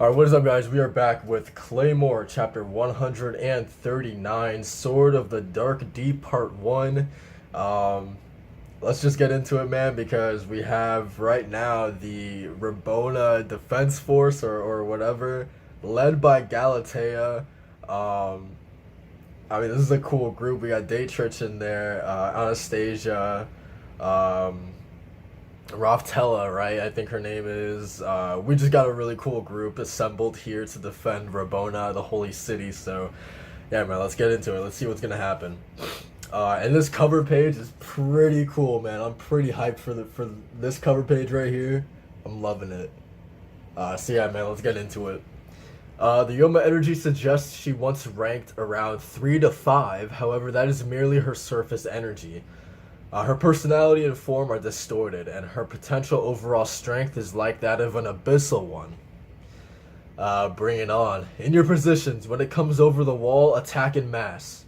Alright, what is up, guys? We are back with Claymore, chapter 139, Sword of the Dark Deep, part 1. Um, let's just get into it, man, because we have right now the Rabona Defense Force, or whatever, led by Galatea. Um, this is a cool group. We got Daytrich in there, Anastasia, um, Raftella, right? I think her name is. We just got a really cool group assembled here to defend Rabona, the holy city. So, yeah, man, let's get into it. Let's see what's gonna happen. And this cover page is pretty cool, man. I'm pretty hyped for this cover page right here. I'm loving it. So yeah, man, let's get into it. The Yoma energy suggests she once ranked around 3 to 5. However, that is merely her surface energy. Her personality and form are distorted, and her potential overall strength is like that of an abyssal one. Bring it on. In your positions, when it comes over the wall, attack in mass.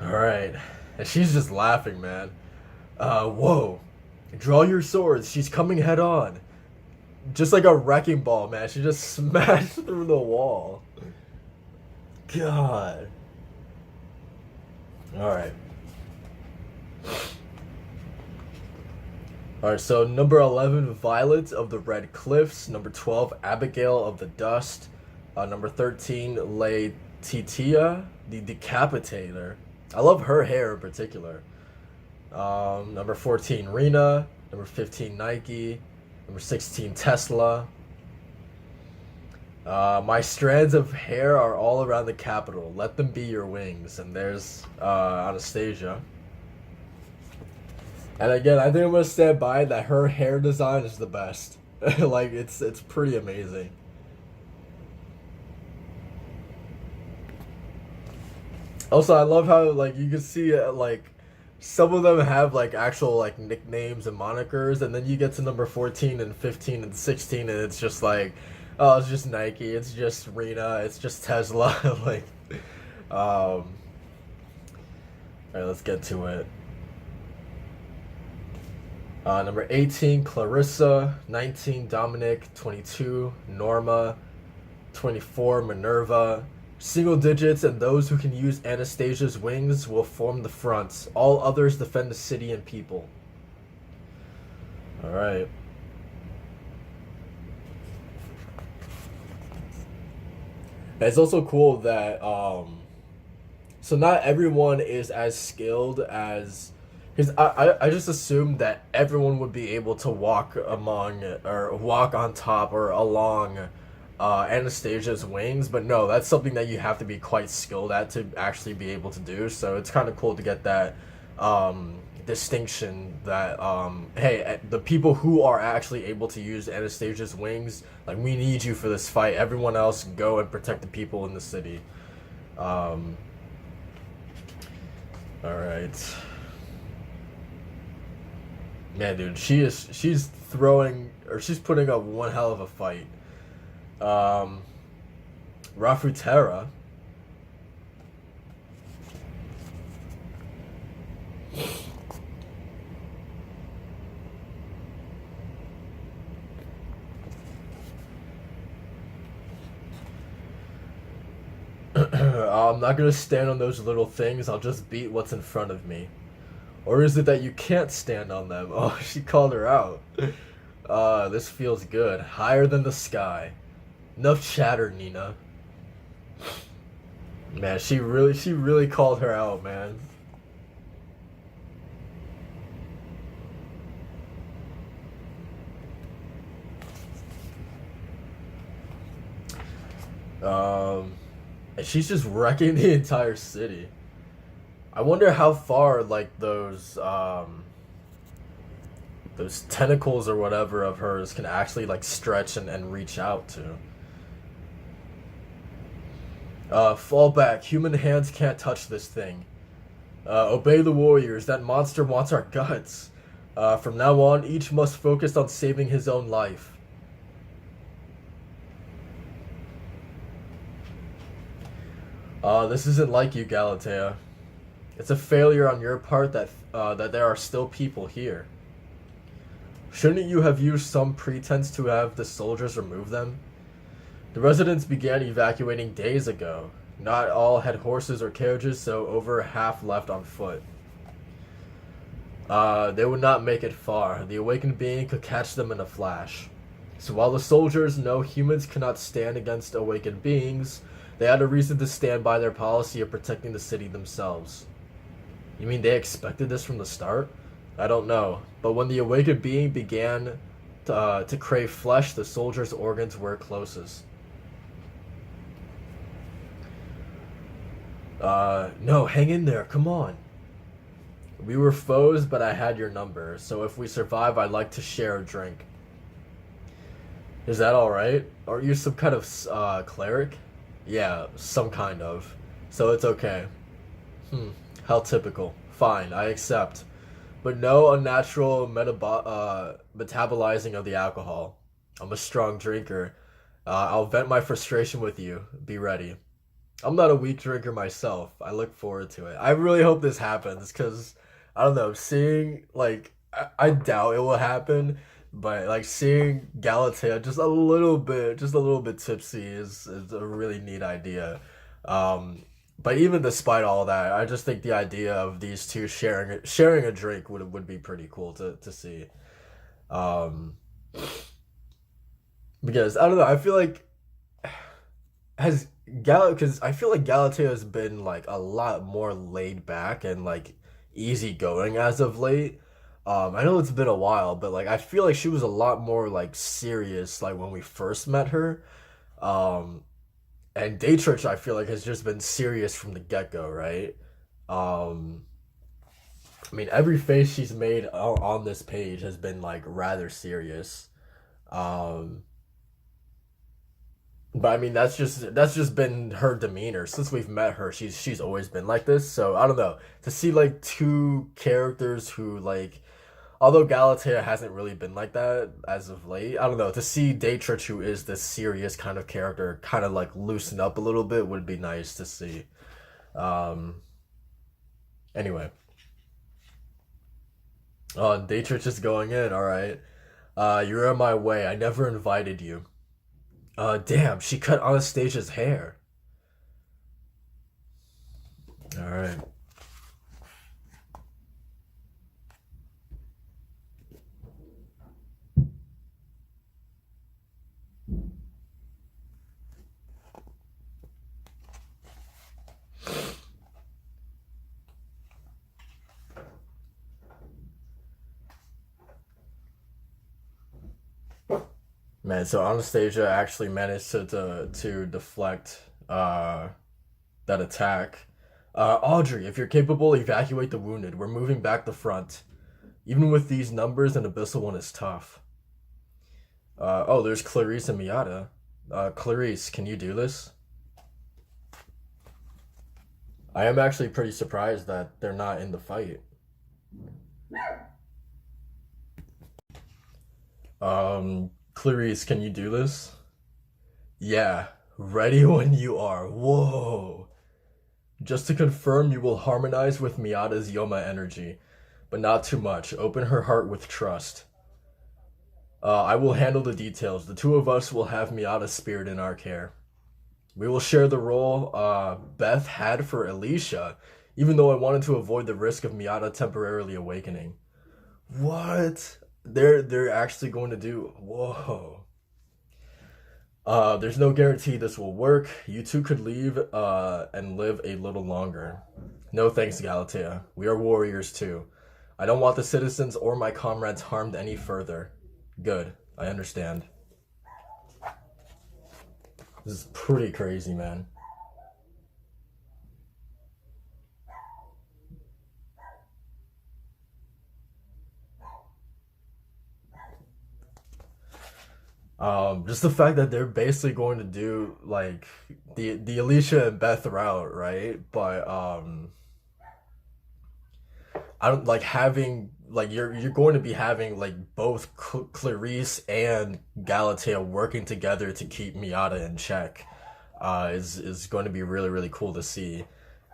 Alright. And she's just laughing, man. Whoa. Draw your swords. She's coming head on. Just like a wrecking ball, man. She just smashed through the wall. God. Alright. Alright, so number 11, Violet of the Red Cliffs. Number 12, Abigail of the Dust. Number 13, Laetitia, the Decapitator. I love her hair in particular. Number 14, Rena. Number 15, Nike. Number 16, Tesla. My strands of hair are all around the capital. Let them be your wings. And there's Anastasia. And again, I think I'm gonna stand by that her hair design is the best. Like it's pretty amazing. Also, I love how like you can see like some of them have like actual like nicknames and monikers, and then you get to number 14 and 15 and 16, and it's just like, oh, it's just Nike, it's just Rena, it's just Tesla. Like, all right, let's get to it. Number 18, Clarissa. 19, Dominic. 22, Norma. 24, Minerva. Single digits and those who can use Anastasia's wings will form the front. All others defend the city and people. Alright. It's also cool that, so not everyone is as skilled as. Because I just assumed that everyone would be able to walk among or walk on top or along Anastasia's wings, but no, that's something that you have to be quite skilled at to actually be able to do. So it's kind of cool to get that distinction that hey, the people who are actually able to use Anastasia's wings, like, we need you for this fight. Everyone else, go and protect the people in the city. All right. Man, dude, she's throwing, or she's putting up one hell of a fight. Rafutera. I'm not gonna stand on those little things. I'll just beat what's in front of me. Or is it that you can't stand on them? Oh, she called her out. This feels good. Higher than the sky. Enough chatter, Nina. Man, she really called her out, man. And she's just wrecking the entire city. I wonder how far like those tentacles or whatever of hers can actually like stretch and reach out to. Fall back. Human hands can't touch this thing. Obey the warriors. That monster wants our guts. From now on, each must focus on saving his own life. This isn't like you, Galatea. It's a failure on your part that there are still people here. Shouldn't you have used some pretense to have the soldiers remove them? The residents began evacuating days ago. Not all had horses or carriages, so over half left on foot. They would not make it far. The awakened being could catch them in a flash. So while the soldiers know humans cannot stand against awakened beings, they had a reason to stand by their policy of protecting the city themselves. You mean they expected this from the start? I don't know. But when the awakened being began to crave flesh, the soldiers' organs were closest. No, hang in there. Come on. We were foes, but I had your number. So if we survive, I'd like to share a drink. Is that alright? Are you some kind of cleric? Yeah, some kind of. So it's okay. How typical. Fine, I accept. But no unnatural metabolizing of the alcohol. I'm a strong drinker. I'll vent my frustration with you. Be ready. I'm not a weak drinker myself. I look forward to it. I really hope this happens because I don't know. Seeing I doubt it will happen, but like seeing Galatea just a little bit tipsy is a really neat idea. But even despite all that, I just think the idea of these two sharing a drink would be pretty cool to see. Um, because I don't know, I feel like has because I feel like Galatea has been like a lot more laid back and like easygoing as of late. I know it's been a while, but like I feel like she was a lot more like serious like when we first met her. Um, and Daytrich I feel like has just been serious from the get go, right? Um, I mean every face she's made on this page has been like rather serious. Um, But I mean that's just been her demeanor since we've met her. She's always been like this. So I don't know to see like two characters who like although Galatea hasn't really been like that as of late. I don't know to see Daytrich who is this serious kind of character kind of like loosen up a little bit would be nice to see. Um. Anyway, Daytrich is going in. All right. You're in my way. I never invited you. Damn, she cut Anastasia's hair. All right. Man, so Anastasia actually managed to deflect that attack. Audrey, if you're capable, evacuate the wounded. We're moving back the front. Even with these numbers, an abyssal one is tough. Oh, there's Clarice and Miata. Clarice, can you do this? I am actually pretty surprised that they're not in the fight. Clarice, can you do this? Yeah, ready when you are. Whoa. Just to confirm, you will harmonize with Miata's Yoma energy, but not too much. Open her heart with trust. I will handle the details. The two of us will have Miata's spirit in our care. We will share the role Beth had for Alicia, even though I wanted to avoid the risk of Miata temporarily awakening. What? They're actually going to do. Whoa. There's no guarantee this will work. You two could leave and live a little longer. No thanks, Galatea. We are warriors too. I don't want the citizens or my comrades harmed any further. Good. I understand. This is pretty crazy, man. Just the fact that they're basically going to do like the Alicia and Beth route, right? But I don't like having like you're going to be having like both Clarice and Galatea working together to keep Miata in check. Is going to be really cool to see.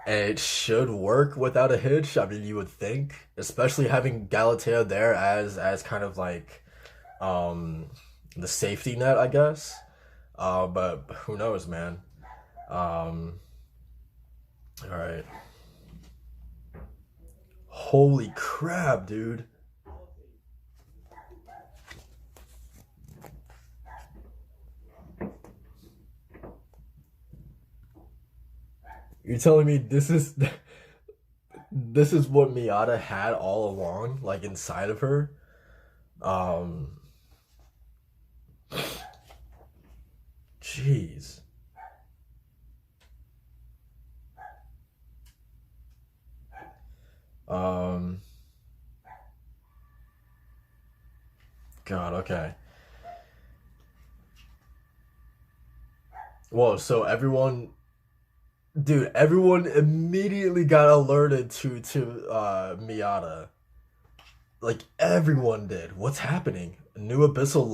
And it should work without a hitch. I mean, you would think, especially having Galatea there as kind of like um, the safety net, I guess. But who knows, man? Um, all right. Holy crap, dude. You're telling me this is what Miata had all along, like inside of her? Um, Jeez. Um, God, okay. Whoa, so everyone immediately got alerted to Miata. Like everyone did. What's happening? A new abyssal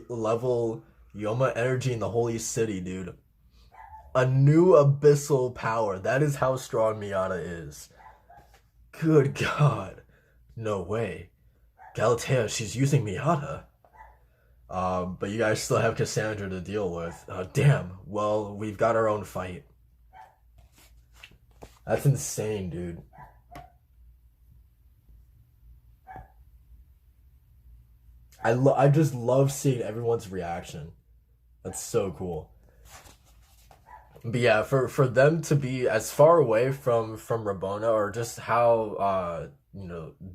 level Yoma energy in the holy city, dude. A new abyssal power. That is how strong Miata is. Good God. No way. Galatea, she's using Miata. But you guys still have Cassandra to deal with. Damn. Well, we've got our own fight. That's insane, dude. I just love seeing everyone's reaction. That's so cool. But yeah, for them to be as far away from Rabona, or just how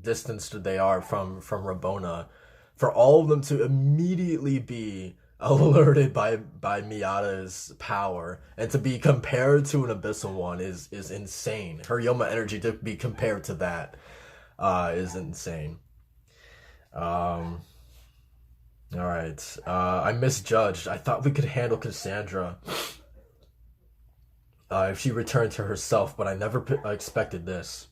distanced they are from Rabona, for all of them to immediately be alerted by Miata's power and to be compared to an abyssal one is insane. Her Yoma energy to be compared to that is insane. Um, all right, I misjudged. I thought we could handle Cassandra if she returned to herself, but I never expected this.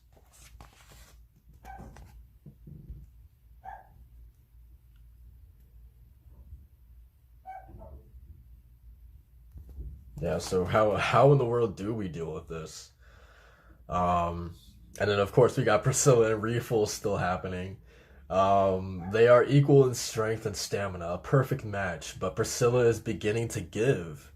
Yeah, so how in the world do we deal with this? Um, and then of course we got Priscilla and Refill still happening. They are equal in strength and stamina, a perfect match, but Priscilla is beginning to give.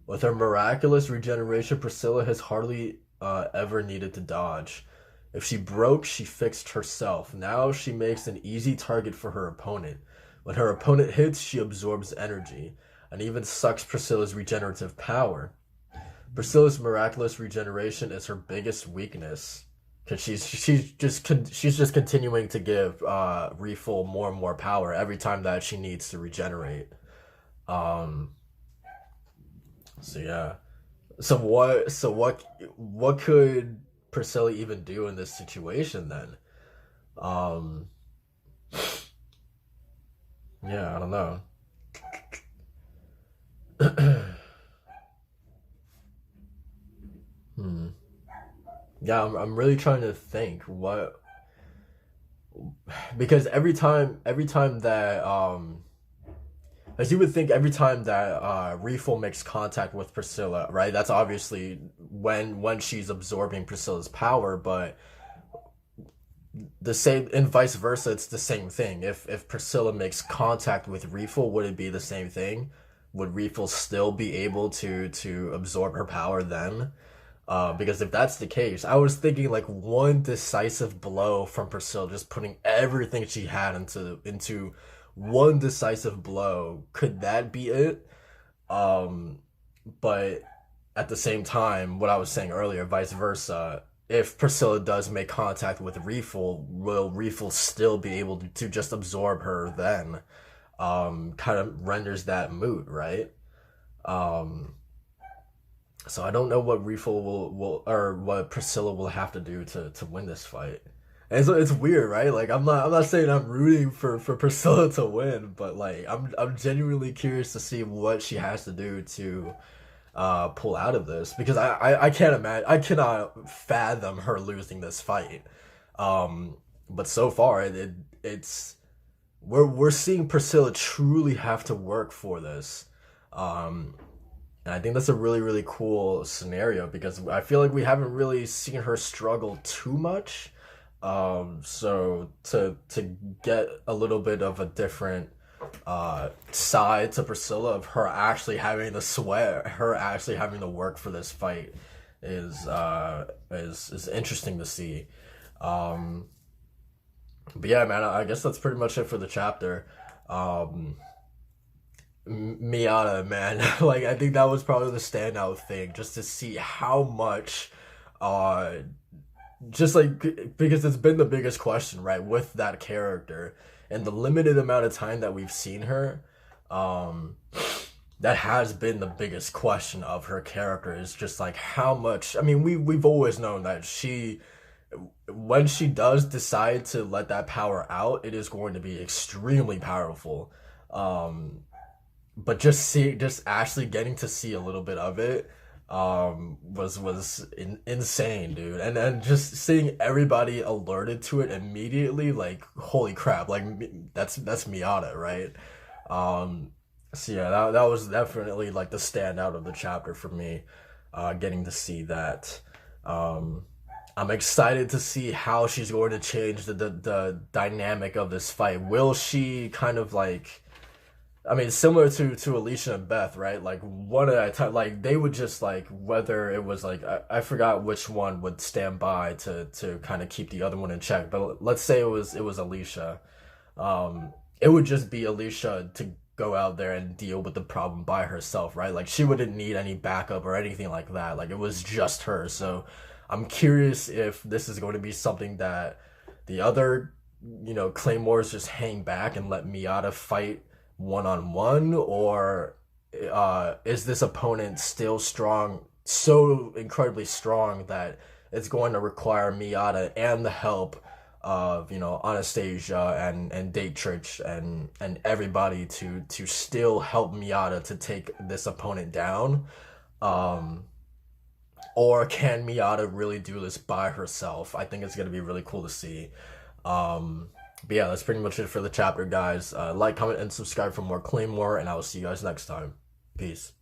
With her miraculous regeneration, Priscilla has hardly ever needed to dodge. If she broke, she fixed herself. Now she makes an easy target for her opponent. When her opponent hits, she absorbs energy and even sucks Priscilla's regenerative power. Priscilla's miraculous regeneration is her biggest weakness because she's just continuing to give Refill more and more power every time that she needs to regenerate. Um, so yeah. So what could Priscilla even do in this situation then? Um, yeah, I don't know. Hmm. Yeah, I'm really trying to think what, because every time that as you would think, every time that Refill makes contact with Priscilla, right? That's obviously when she's absorbing Priscilla's power, but the same and vice versa, it's the same thing. If Priscilla makes contact with Refill, would it be the same thing? Would Refill still be able to absorb her power then? Because if that's the case, I was thinking like one decisive blow from Priscilla, just putting everything she had into one decisive blow. Could that be it? Um, but at the same time, what I was saying earlier, vice versa. If Priscilla does make contact with Refill, will Refill still be able to just absorb her then? Kind of renders that moot, right? Um, so I don't know what Refill will or what Priscilla will have to do to win this fight. And so it's weird, right? Like I'm not saying I'm rooting for Priscilla to win, but like I'm genuinely curious to see what she has to do to pull out of this because I can't imagine I cannot fathom her losing this fight. But so far it's we're seeing Priscilla truly have to work for this. Um, and I think that's a really cool scenario because I feel like we haven't really seen her struggle too much. So to get a little bit of a different side to Priscilla of her actually having to sweat, her actually having to work for this fight is interesting to see. Um, but yeah, man, I guess that's pretty much it for the chapter. Um, Miata, man, like I think that was probably the standout thing, just to see how much, uh, just like because it's been the biggest question, right, with that character and the limited amount of time that we've seen her. Um, that has been the biggest question of her character is just like how much. I mean, we've always known that she when she does decide to let that power out, it is going to be extremely powerful. Um, but just actually getting to see a little bit of it was insane, dude. And then just seeing everybody alerted to it immediately, like holy crap, like that's Miata, right? Um, so yeah, that was definitely like the standout of the chapter for me, getting to see that. Um, I'm excited to see how she's going to change the dynamic of this fight. Will she kind of like, I mean, similar to Alicia and Beth, right? Like one at a time, like they would just like whether it was like I forgot which one would stand by to kind of keep the other one in check. But let's say it was Alicia. It would just be Alicia to go out there and deal with the problem by herself, right? Like she wouldn't need any backup or anything like that. Like it was just her. So I'm curious if this is going to be something that the other, Claymores just hang back and let Miata fight one on one, or is this opponent still strong, so incredibly strong that it's going to require Miata and the help of Anastasia and Dietrich and everybody to still help Miata to take this opponent down, um, or can Miata really do this by herself? I think it's gonna be really cool to see. Um, but yeah, that's pretty much it for the chapter, guys. Like, comment, and subscribe for more Claymore, and I will see you guys next time. Peace.